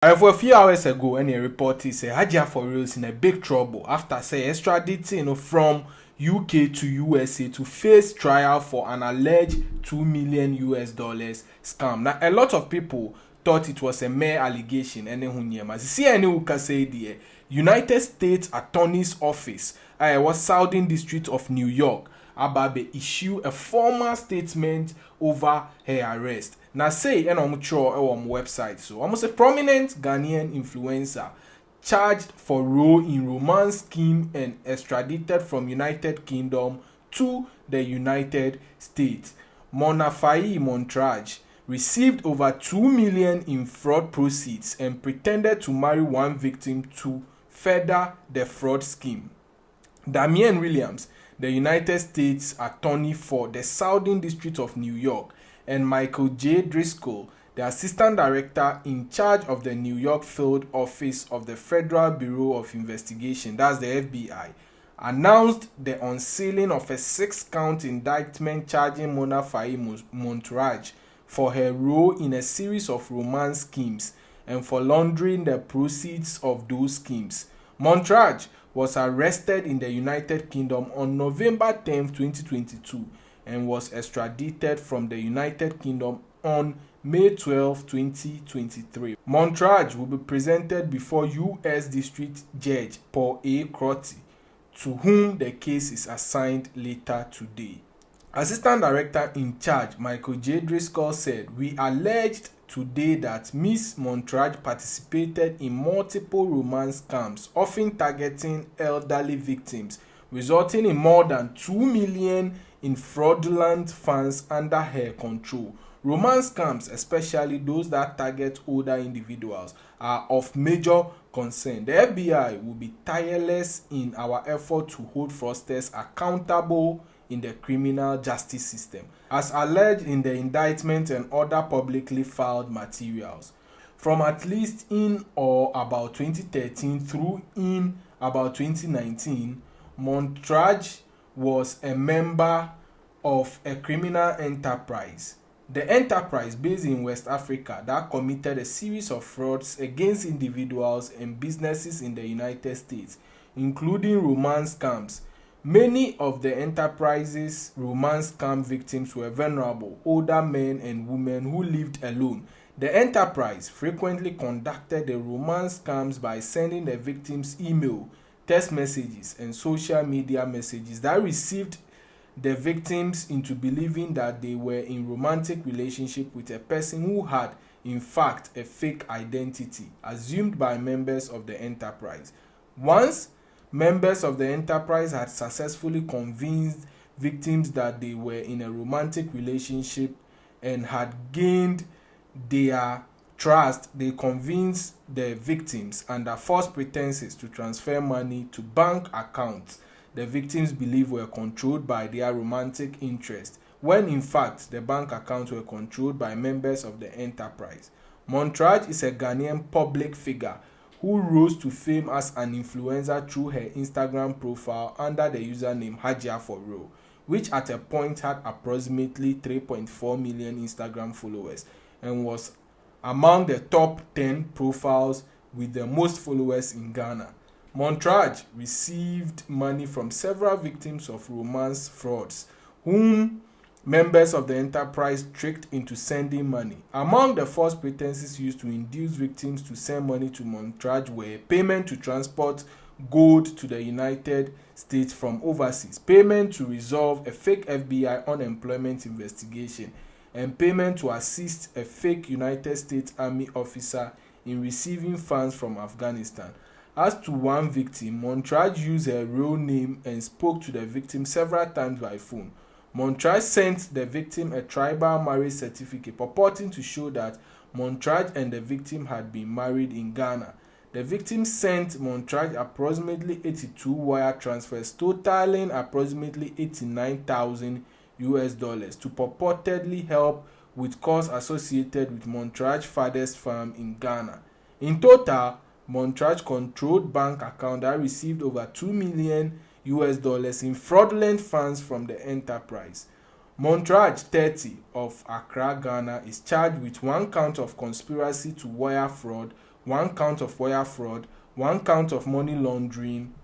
For a few hours ago, any report is Hajia4real is in a big trouble after extraditing from UK to USA to face trial for an alleged $2 million scam. Now, a lot of people thought it was a mere allegation. See, who can say the United States Attorney's Office, was Southern District of New York, Ababe issue a formal statement over her arrest. Now say on website so almost a prominent Ghanaian influencer charged for role in romance scheme and extradited from United Kingdom to the United States. Monafai Montrage received over 2 million in fraud proceeds and pretended to marry one victim to further the fraud scheme. Damian Williams, the United States Attorney for the Southern District of New York, and Michael J. Driscoll, the Assistant Director in charge of the New York Field Office of the Federal Bureau of Investigation, that's the FBI, announced the unsealing of a 6-count indictment charging Mona Faye Montrage for her role in a series of romance schemes and for laundering the proceeds of those schemes. Montrage was arrested in the United Kingdom on November 10, 2022 and was extradited from the United Kingdom on May 12, 2023. Montrage will be presented before U.S. District Judge Paul A. Crotty, to whom the case is assigned later today. Assistant Director in charge Michael J. Driscoll said, "We alleged today that Ms. Montrage participated in multiple romance scams, often targeting elderly victims, resulting in more than 2 million in fraudulent funds under her control. Romance scams, especially those that target older individuals, are of major concern. The FBI will be tireless in our effort to hold fraudsters accountable in the criminal justice system, as alleged in the indictment and other publicly filed materials. From at least in or about 2013 through in about 2019, Montrage was a member of a criminal enterprise. The enterprise, based in West Africa, that committed a series of frauds against individuals and businesses in the United States, including romance scams. Many of the enterprise's romance scam victims were vulnerable, older men and women who lived alone. The enterprise frequently conducted the romance scams by sending the victims email, text messages, and social media messages that received the victims into believing that they were in romantic relationship with a person who had, in fact, a fake identity assumed by members of the enterprise. Once members of the enterprise had successfully convinced victims that they were in a romantic relationship and had gained their trust, they convinced the victims under false pretenses to transfer money to bank accounts the victims believe were controlled by their romantic interest, when in fact the bank accounts were controlled by members of the enterprise. Montrage is a Ghanaian public figure who rose to fame as an influencer through her Instagram profile under the username Hajia4real, which at a point had approximately 3.4 million Instagram followers and was among the top 10 profiles with the most followers in Ghana. Montrage received money from several victims of romance frauds, whom members of the enterprise tricked into sending money. Among the false pretenses used to induce victims to send money to Montrage were payment to transport gold to the United States from overseas, payment to resolve a fake FBI unemployment investigation, and payment to assist a fake United States Army officer in receiving funds from Afghanistan. As to one victim, Montrage used her real name and spoke to the victim several times by phone. Montrage sent the victim a tribal marriage certificate purporting to show that Montrage and the victim had been married in Ghana. The victim sent Montrage approximately 82 wire transfers totaling approximately $89,000 to purportedly help with costs associated with Montrage's father's farm in Ghana. In total, Montrage controlled bank account that received over $2 million in fraudulent funds from the enterprise. Montrage, 30, of Accra, Ghana, is charged with 1 count of conspiracy to wire fraud, 1 count of wire fraud, 1 count of money laundering,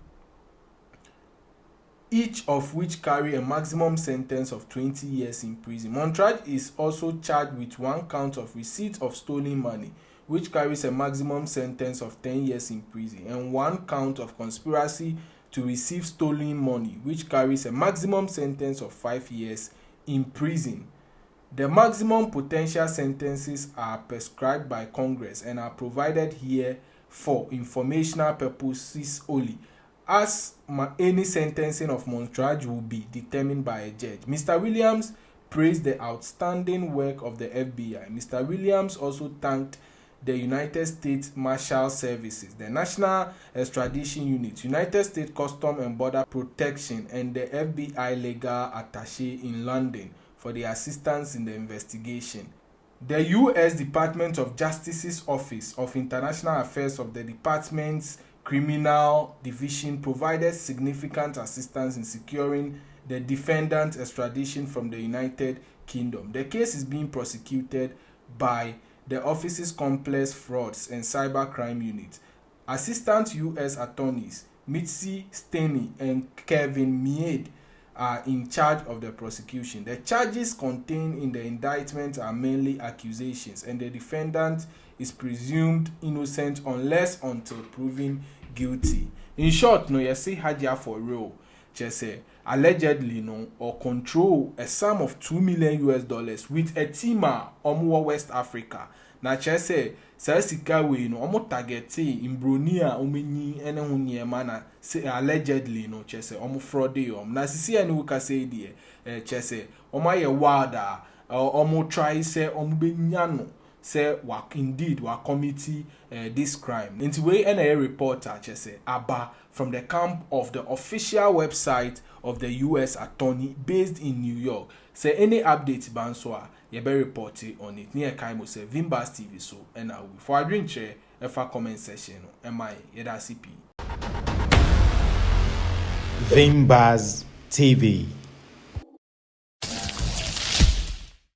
each of which carry a maximum sentence of 20 years in prison. Montrage is also charged with 1 count of receipt of stolen money, which carries a maximum sentence of 10 years in prison, and 1 count of conspiracy to receive stolen money, which carries a maximum sentence of 5 years in prison. The maximum potential sentences are prescribed by Congress and are provided here for informational purposes only, as any sentencing of Montrage will be determined by a judge. Mr. Williams praised the outstanding work of the FBI. Mr. Williams also thanked the United States Marshal Services, the National Extradition Unit, United States Customs and Border Protection, and the FBI Legal Attaché in London for the assistance in the investigation. The U.S. Department of Justice's Office of International Affairs of the Department's Criminal Division provided significant assistance in securing the defendant's extradition from the United Kingdom. The case is being prosecuted by the office's Complex Frauds and Cybercrime Unit. Assistant U.S. Attorneys Mitzi Staney and Kevin Meade are in charge of the prosecution. The charges contained in the indictment are mainly accusations, and the defendant is presumed innocent unless until proven guilty. In short, no, you see Hajia4real, just say allegedly no or control a sum of $2 million with a team of West Africa. Na chese sika we no omo targeti imbroni a omenyi ene ho niema na allegedly no chese omo fraud na sisi ani wuka say die chese omo ye wada omo try say omo benya no say indeed wa committee this crime. Into way a reporter chese aba from the camp of the official website of the US Attorney based in New York. Say any updates banswa you be reported on it. Near Kaimo say Vimbas TV so and now for a drink chair for comment section am Yeda CP. Vimbas TV.